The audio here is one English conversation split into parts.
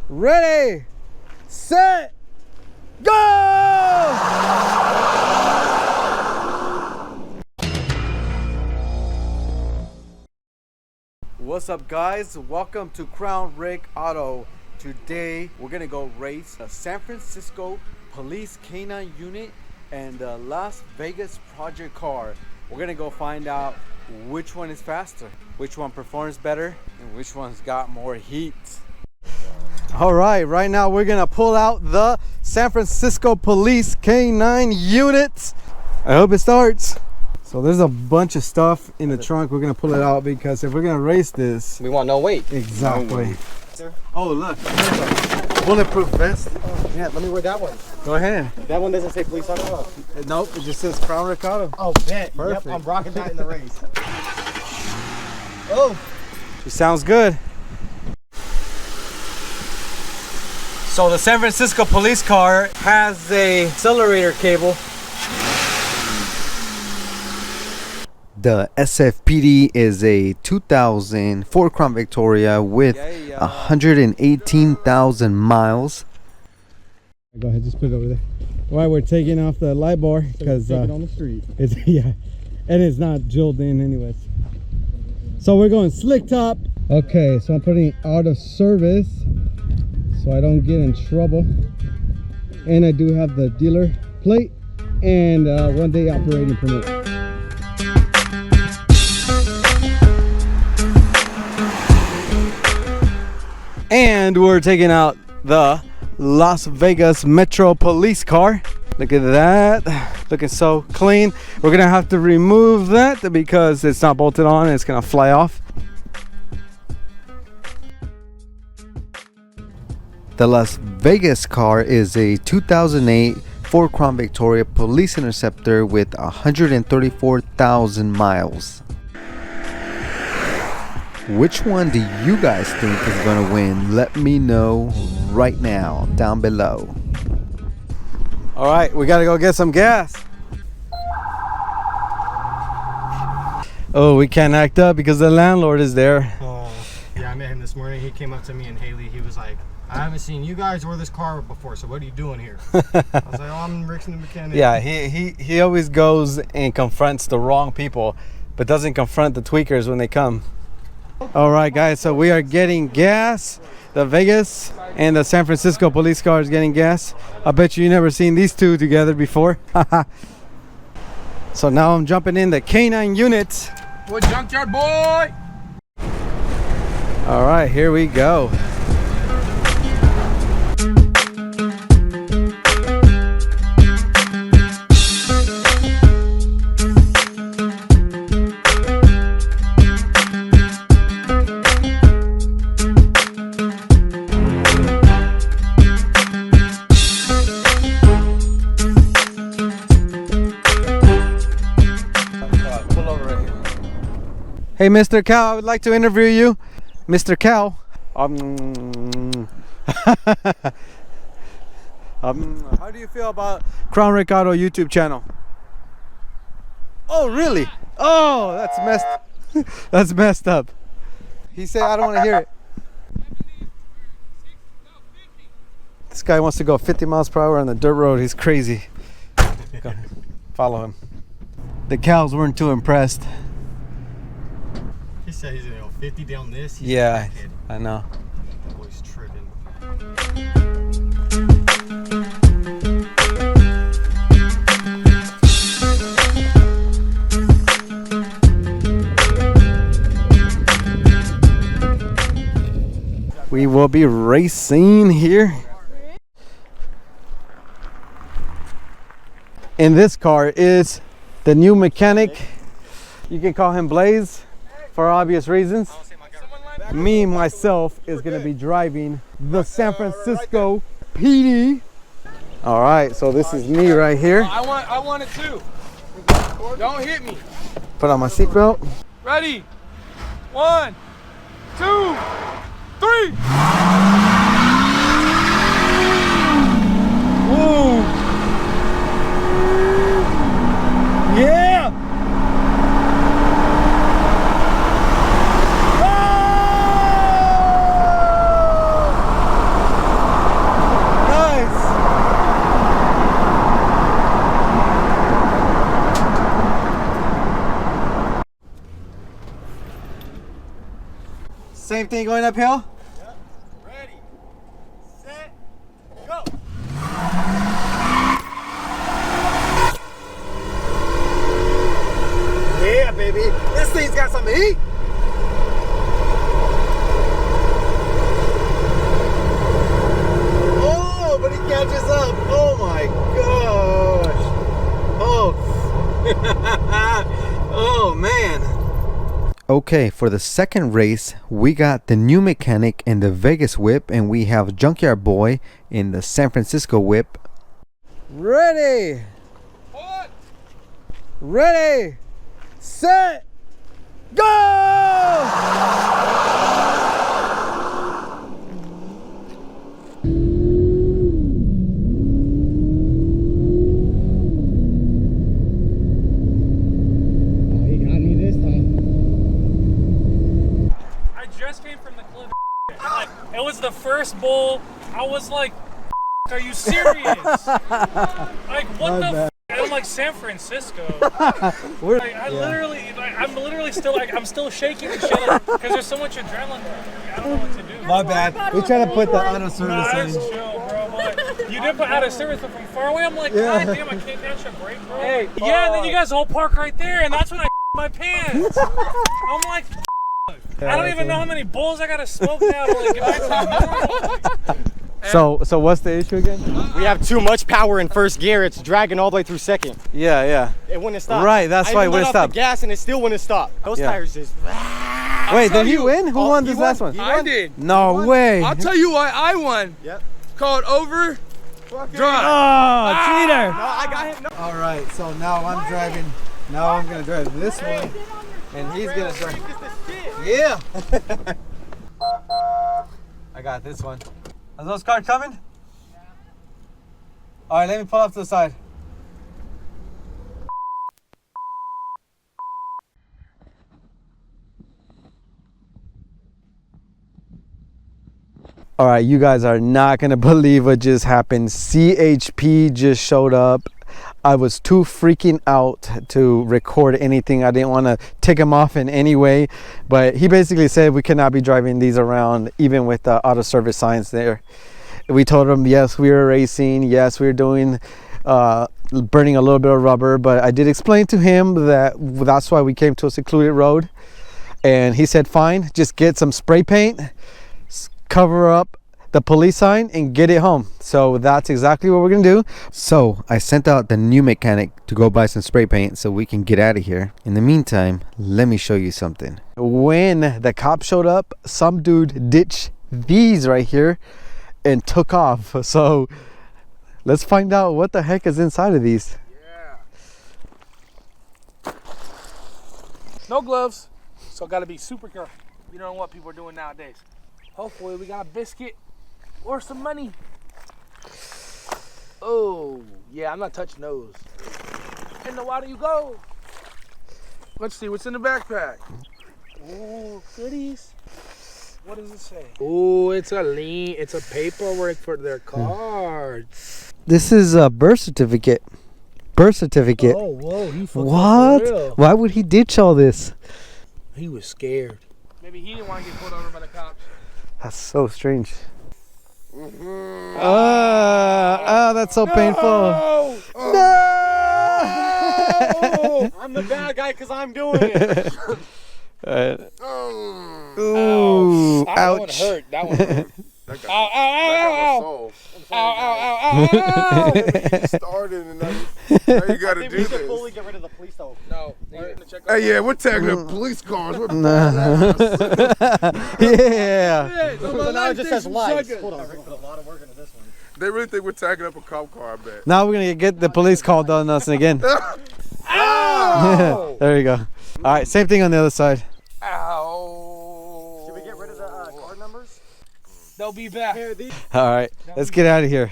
Ready, set, go! What's up, guys? Welcome to Crown Rick Auto. Today we're gonna go race a San Francisco Police K9 unit and the Las Vegas Project car. We're gonna go find out which one is faster, which one performs better, and which one's got more heat. All right, right now we're gonna pull out the San Francisco Police K9 unit. I hope it starts. So there's a bunch of stuff in the trunk. We're gonna pull it out because if we're gonna race this, we want no weight. Exactly. No weight. Oh look, bulletproof vest. Oh, yeah, let me wear that one. Go ahead. That one doesn't say police auto. Nope, it just says Crown Rick Auto. Oh, bet. Perfect. Yep, I'm rocking that in the race. Oh, it sounds good. So the San Francisco police car has a accelerator cable. The SFPD is a 2000 Ford Crown Victoria with 118,000 miles. Go ahead, just put it over there. While we're taking off the light bar because on the street. It's and it's not drilled in anyways. So we're going slick top. Okay, so I'm putting out of service so I don't get in trouble. And I do have the dealer plate and 1 day operating permit. And we're taking out the Las Vegas Metro police car. Look at that, looking so clean. We're gonna have to remove that because it's not bolted on and it's gonna fly off. The Las Vegas car is a 2008 Ford Crown Victoria Police Interceptor with 134,000 miles. Which one do you guys think is gonna win? Let me know right now down below. All right, we gotta go get some gas. Oh, we can't act up because the landlord is there. Oh, yeah, I met him this morning. He came up to me and Haley. He was like, I haven't seen you guys or this car before, so what are you doing here? I was like, oh, I'm Rickson the mechanic. Yeah, he always goes and confronts the wrong people, but doesn't confront the tweakers when they come. All right, guys, so we are getting gas. The Vegas and the San Francisco police car is getting gas. I bet you never seen these two together before. So now I'm jumping in the K9 unit. What junkyard boy? All right, here we go. Hey, Mr. Cow, I would like to interview you. Mr. Cow. How do you feel about Crown Rick Auto YouTube channel? Oh, really? Oh, that's that's messed up. He said I don't want to hear it. This guy wants to go 50 miles per hour on the dirt road. He's crazy. Go, follow him. The cows weren't too impressed. He said he's gonna go 50 down this. Yeah, I know. That boy's tripping. We will be racing here. In this car is the new mechanic. You can call him Blaze for obvious reasons. Me, myself, is going to be driving the San Francisco PD. All right, so this is me right here. I want it too. Don't hit me. Put on my seatbelt. Ready? 1, 2, 3. Woo! Yeah! uphill? Ready, set, go. Yeah, baby. This thing's got some heat. Oh, but he catches up. Oh my gosh. Oh. Oh man. Okay, for the second race, we got the new mechanic in the Vegas whip, and we have Junkyard Boy in the San Francisco whip. Ready, What? ready, set, go! He got me this time. I just came from the club. Like, it was the first bowl. I was like, are you serious? Like, what the f? And I'm like, San Francisco. Like, I'm literally still like, I'm still shaking and shit because there's so much adrenaline. I don't know what to do. My bad. We try to put the auto Nah, service it's on. chill, bro. But you did put out of service, but from far away, I'm like, God damn, I can't catch a break, bro. Hey, yeah, and then you guys all park right there, and that's when I my pants. I'm like, I don't even know how many bowls I gotta smoke now to like get back to normal. So what's the issue again? We have too much power in first gear. It's dragging all the way through second. Yeah, yeah. It wouldn't stop. Right, that's why it I wouldn't let off stop. the gas and it still wouldn't stop. Those Yeah. tires is. Wait, did he win? Who won he this won. last one? I did. No way. I'll tell you why I won. Yep. Called over. Drive. Oh, cheater. No, I got him. No. All right, so now I'm driving. Now I'm gonna drive this one, and he's gonna drive. Yeah. I got this one. Are those cars coming? All right, let me pull up to the side. All right, you guys are not gonna believe what just happened. CHP just showed up. I was too freaking out to record anything. I didn't want to tick him off in any way, but he basically said we cannot be driving these around even with the auto service signs there. We told him, yes, we were racing. Yes, we were doing, burning a little bit of rubber, but I did explain to him that that's why we came to a secluded road. And he said, fine, just get some spray paint, cover up the police sign and get it home. So that's exactly what we're gonna do. So I sent out the new mechanic to go buy some spray paint so we can get out of here. In the meantime, let me show you something. When the cop showed up, some dude ditched these right here and took off. So let's find out what the heck is inside of these. Yeah. No gloves, so gotta be super careful. You don't know what people are doing nowadays. Hopefully we got a biscuit or some money. Oh, yeah, I'm not touching those. In the water you go. Let's see what's in the backpack. Oh, goodies. What does it say? Oh, it's a paperwork for their cards. This is a birth certificate. Birth certificate. Oh, whoa, he fucked up for What? real. Why would he ditch all this? He was scared. Maybe he didn't want to get pulled over by the cops. That's so strange. Oh, that's so painful. Oh, No! I'm the bad guy because I'm doing it. Ooh, that one ouch. hurt. That one hurt. Ow, ow, ow, ow, ow, ow, ow, ow. Started and now you gotta I think do we should this. fully get rid of the police though. No, you're gonna check Hey, yeah, we're tagging up police cars. We're Yeah. So now it just says lights. Hold on, Rick put a lot of work into this one. They really think we're tagging up a cop car, I bet. Now we're going to get the police called on us again. Ow! There you go. All right, same thing on the other side. Ow. Should we get rid of the card numbers? They'll be back. All right, let's get out of here.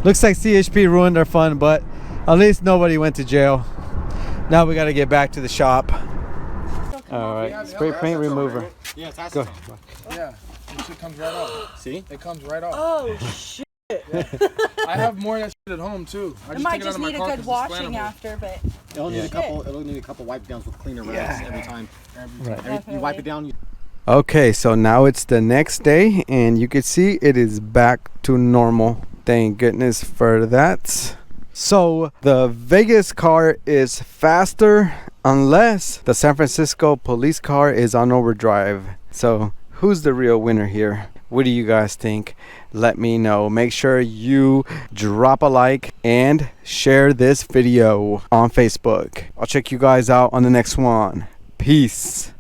Looks like CHP ruined our fun, but at least nobody went to jail. Now we got to get back to the shop. All right, spray paint remover. Yeah, it's Go. Yeah, this shit comes right off. See? It comes right off. Oh shit! I have more of that shit at home too. I It might take it out just of my need a car good 'cause it's washing flammable. after, but It'll need Yeah. a couple. It'll need a couple wipe downs with cleaner rags every time. Right. You wipe it down. Okay, so now it's the next day, and you can see it is back to normal. Thank goodness for that. So the Vegas car is faster unless the San Francisco police car is on overdrive. So who's the real winner here? What do you guys think? Let me know. Make sure you drop a like and share this video on Facebook. I'll check you guys out on the next one. Peace.